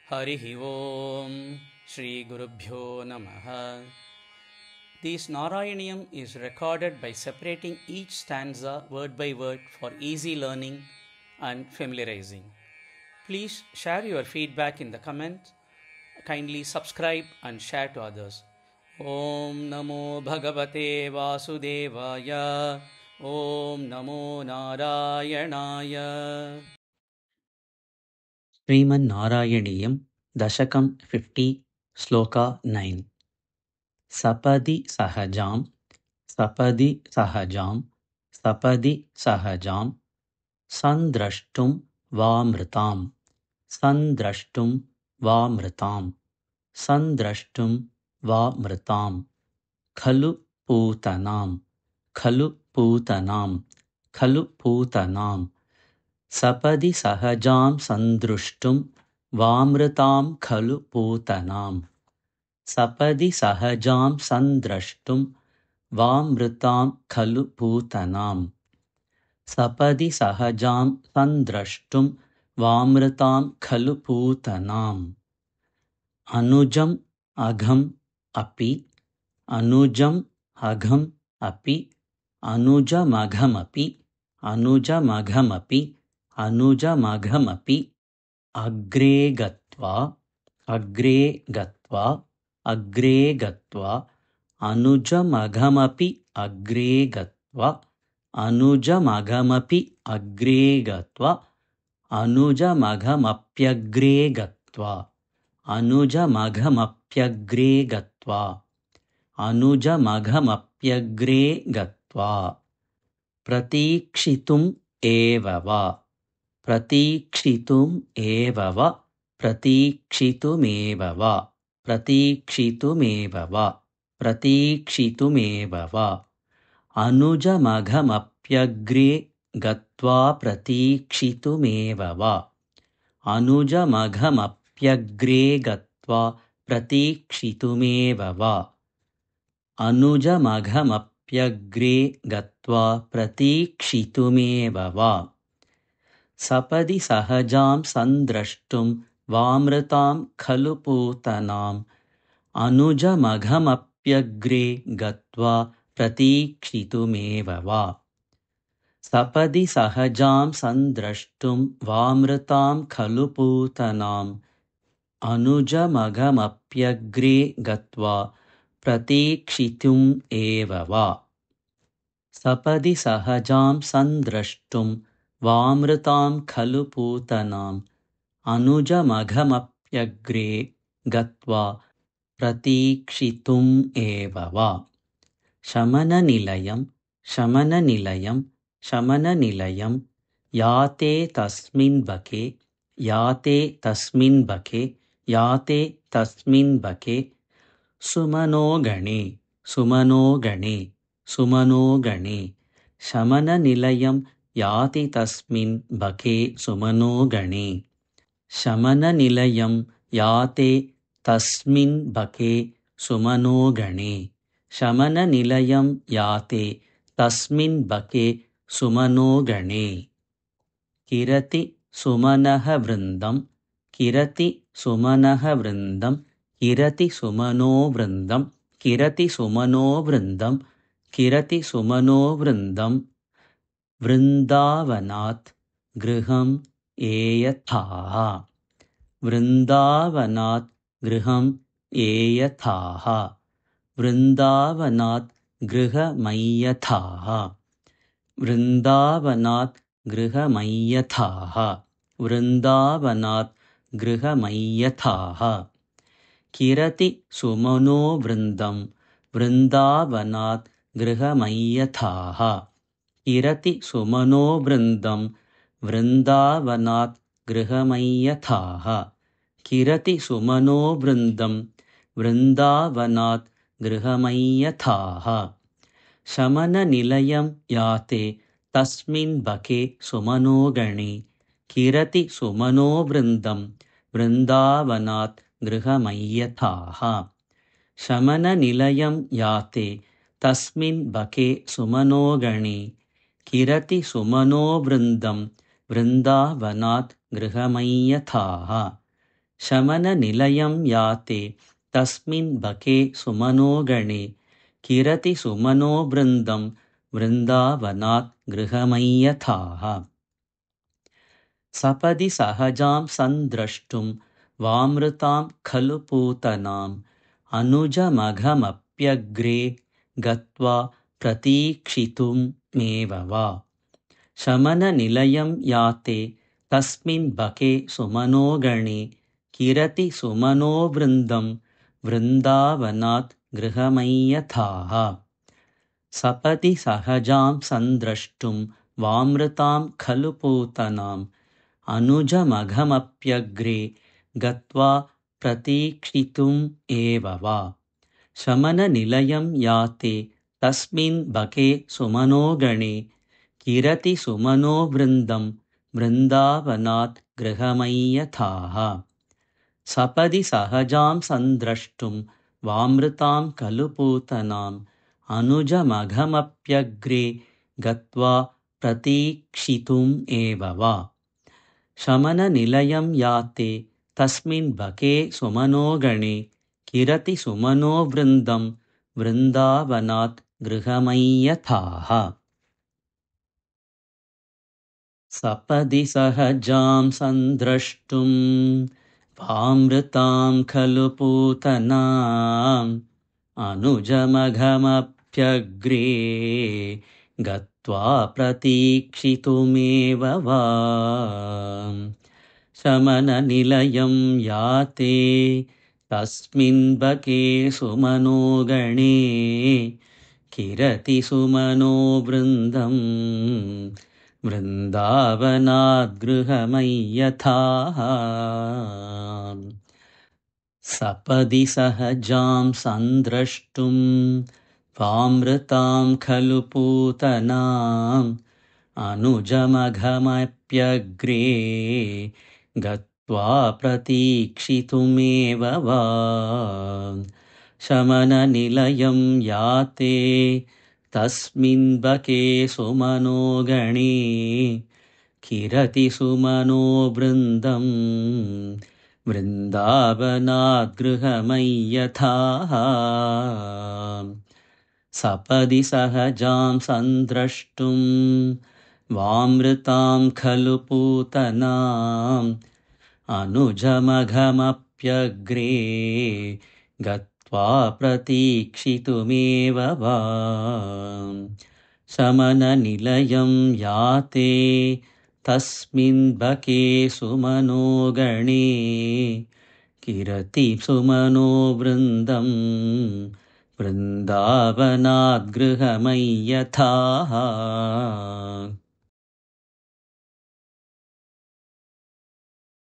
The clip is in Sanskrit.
Harihi Om Shri Gurubhyo Namaha. This Narayaniyam is recorded by separating each stanza word by word for easy learning and familiarizing. Please share your feedback in the comments. Kindly subscribe and share to others. Om Namo Bhagavate Vasudevaya. Om Namo Narayanaya. ಶ್ರೀಮನ್ನಾರಾಯಣೀಯಂ ದಶಕಂ 50 ಶ್ಲೋಕ 9 ಸಪದಿ ಸಹಜಾಂ ಸಪದಿ ಸಹಜಾಂ ಸಪದಿ ಸಹಜಾಂ ಸಂದ್ರಷ್ಟುಂ ವಾಮೃತಾಂ ಸಂದ್ರಷ್ಟುಂ ವಾಮೃತಾಂ ಸಂದ್ರಷ್ಟುಂ ವಾಮೃತಾಂ ಖಲು ಪೂತನಾಂ ಖಲು ಪೂತನಾಂ ಖಲು ಪೂತನಾಂ ಸಪದಿ ಸಹಜಾಂ ಸಂದೃಷ್ಟುಂ ವಾಮೃತಾಂ ಖಲು ಪೂತನಾಂ ಸಪದಿ ಸಹಜಾಂ ಸಂದ್ರಷ್ಟುಂ ವಾಮೃತಾಂ ಖಲು ಪೂತನಾಂ ಸಪದಿ ಸಹಜಾಂ ಸಂದ್ರಷ್ಟುಂ ವಾಮೃತಾಂ ಖಲು ಪೂತನಾಂ ಅನುಜಂ ಅಘಂ ಅಪಿ ಅನುಜಂ ಅಘಂ ಅಪಿ ಅನುಜಮಘಮಪಿ ಅನುಜಮಘಮಪಿ ಅನುಜಮಘಮಪಿ ಅಗ್ರೇ ಗತ್ವಾ ಅಗ್ರೇ ಗತ್ವಾ ಅಗ್ರೇ ಗತ್ವಾ ಅನುಜಮಘಮಪಿ ಅಗ್ರೇ ಗತ್ವಾ ಅನುಜಮಘಮಪಿ ಅಗ್ರೇ ಗತ್ವಾ ಅನುಜಮಘಮಪ್ಯಗ್ರೇ ಗತ್ವಾ ಅನುಜಮಘಮಪ್ಯಗ್ರೇ ಗತ್ವಾ ಅನುಜಮಘಮಪ್ಯಗ್ರೇ ಗತ್ವಾ ಪ್ರತೀಕ್ಷಿತುಂ ಏವ ವಾ ಪ್ರತೀಕ್ಷಿತುಂ ಏವ ವಾ ಪ್ರತೀಕ್ಷಿತುಮೇವ ವಾ ಪ್ರತೀಕ್ಷಿತುಮೇವ ವಾ ಪ್ರತೀಕ್ಷಿತುಮೇವ ವಾ ಅನುಜಮಘಮಪ್ಯಗ್ರೇ ಗತ್ವಾ ಪ್ರತೀಕ್ಷಿತುಮೇವ ವಾ ಅನುಜಮಘಮಪ್ಯಗ್ರೇ ಗತ್ವಾ ಪ್ರತೀಕ್ಷಿತುಮೇವ ವಾ ಅನುಜಮಘಮಪ್ಯಗ್ರೇ ಗತ್ವಾ ಪ್ರತೀಕ್ಷಿತುಮೇವ ವಾ ಸಪದಿ ಸಹಜಾಂ ಸಂದ್ರಷ್ಟುಂ ವಾಮೃತಾಂ ಖಲು ಪೂತನಾಂ ಅನುಜಮಘಮಪ್ಯಗ್ರೇ ಗತ್ವಾ ಪ್ರತೀಕ್ಷಿತುಮೇವ ವಾ ಸಪದಿ ಸಹಜಾಂ ಸಂದ್ರಷ್ಟುಂ ವಾಮೃತಾಂ ಖಲು ಪೂತನಾಂ ಅನುಜಮಘಮಪ್ಯಗ್ರೇ ಗತ್ವಾ ಪ್ರತೀಕ್ಷಿತುಂ ಏವ ವಾ ಸಪದಿ ಸಹಜಾಂ ಸಂದ್ರಷ್ಟುಂ ವಾಮೃತಾಂ ಖಲು ಪೂತನಾಂ ಅನುಜಮಘಮಪ್ಯಗ್ರೇ ಗತ್ವಾ ಪ್ರತೀಕ್ಷಿತುಂ ಏವ ವಾ ಶಮನನಿಲಯಂ ಶಮನನಿಲಯಂ ಶಮನನಿಲಯಂ ಯಾತೆ ತಸ್ಮಿನ್ ಬಕೆ ಯಾತೆ ತಸ್ಮಿನ್ ಬಕೆ ಯಾತೆ ತಸ್ಮಿನ್ ಬಕೆ ಸುಮನೋಗಣೆ ಸುಮನೋಗಣೆ ಸುಮನೋಗಣೆ ಶಮನನಿಲಯಂ ಯಾತಿ ತಸ್ಮಿನ್ ಬಕೆ ಸುಮನೋಗಣೆ ಶಮನನಿಲಯಂ ಯಾತೆ ತಸ್ಮಿನ್ ಬಕೆ ಸುಮನೋಗಣೆ ಶಮನನಿಲಯಂ ಯಾತೆ ತಸ್ಮಿನ್ ಬಕೆ ಸುಮನೋಗಣೆ ಕಿರತಿ ಸುಮನಃ ವೃಂದಂ ಕಿರತಿ ಸುಮನಃ ವೃಂದಂ ಕಿರತಿ ಸುಮನೋ ವೃಂದಂ ಕಿರತಿ ಸುಮನೋ ವೃಂದಂ ಕಿರತಿ ಸುಮನೋ ವೃಂದಂ ವೃಂದಾವನಾತ್ ಗೃಹಂ ಏಯಥಾಃ ವೃಂದಾವನಾತ್ ಗೃಹಂ ಏಯಥಾಃ ವೃಂದಾವನಾತ್ ಗೃಹಮಯ್ಯಥಾಃ ವೃಂದಾವನಾತ್ ಗೃಹಮಯ್ಯಥಾಃ ವೃಂದಾವನಾತ್ ಗೃಹಮಯ್ಯಥಾಃ ಕಿರತಿ ಸುಮನೋ ವೃಂದಂ ವೃಂದಾವನಾತ್ ಗೃಹಮಯ್ಯಥಾಃ ಕಿರತಿ ಸುಮನೋ ವೃಂದಂ ವೃಂದಾವನಾತ್ ಗೃಹಮಯ್ಯಥಾಃ ಕಿರತಿ ಸುಮನೋ ವೃಂದಂ ವೃಂದಾವನಾತ್ ಗೃಹಮಯ್ಯಥಾಃ ಶಮನನಿಲಯಂ ಯಾತೆ ತಸ್ಮಿನ್ ಬಕೆ ಸುಮನೋಗಣೆ ಕಿರತಿ ಸುಮನೋ ವೃಂದಂ ವೃಂದಾವನಾತ್ ಗೃಹಮಯ್ಯಥಾಃ ಶಮನನಿಲಯಂ ಯಾತೆ ತಸ್ಮಿನ್ ಬಕೆ ಸುಮನೋಗಣೆ ಕಿರತಿ ಸುಮನೋ ವೃಂದಂ ವೃಂದಾವನಾತ್ ಗೃಹಮಯ್ಯಥಾಃ शमननिलयं याते तस्मिन् बके सुमनो गणे किरति सुमनो वृन्दं वृन्दावनात् गृहमय्यथाः सपदि सहजां सन्द्रष्टुं वामृतां खलु पूतनाम् अनुजमघमप्यग्रे गत्वा प्रतीक्षितुमेव वा शमननिलयं याते तस्मिन् बके सुमनो गणे किरति सुमनो वृन्दं वृन्दावनात् गृहमय्यथाः सपदि सहजां सन्द्रष्टुं वामृतां खलु पूतनाम् अनुजमघमप्यग्रे गत्वा प्रतीक्षितुम् एव वा शमननिलयं याते तस्मिन् बके सुमनो गणे किरति सुमनो वृन्दं वृन्दावनात् गृहमय्यथाः सपदि सहजां सन्द्रष्टुं वामृतां खलु पूतनाम् अनुजमघमप्यग्रे गत्वा प्रतीक्षितुम् एव वा शमननिलयं याते तस्मिन् बके सुमनो गणे किरति सुमनो वृन्दं वृन्दावनात् गृहमय्यथाः सपदि सहजां सन्द्रष्टुं वामृतां खलु पूतनाम् अनुजमघमप्यग्रे गत्वा प्रतीक्षितुमेव वा शमननिलयं याते तस्मिन् बके सुमनो गणे किरति सुमनो वृन्दं वृन्दावनात् गृहमय्यथाः सपदि सहजां सन्द्रष्टुं वामृतां खलु पूतनाम् अनुजमघमप्यग्रे गत्वा प्रतीक्षितुमेव वा शमननिलयं याते तस्मिन् बके सुमनो गणे किरति सुमनो वृन्दं वृन्दावनात् गृहमय्यथाः सपदि सहजां सन्द्रष्टुं वामृतां खलु पूतनाम् अनुजमघमप्यग्रे गत्वा प्रतीक्षितुमेव वा शमननिलयं याते तस्मिन् बके सुमनो गणे किरति सुमनो वृन्दं वृन्दावनात् गृहमय्यथाः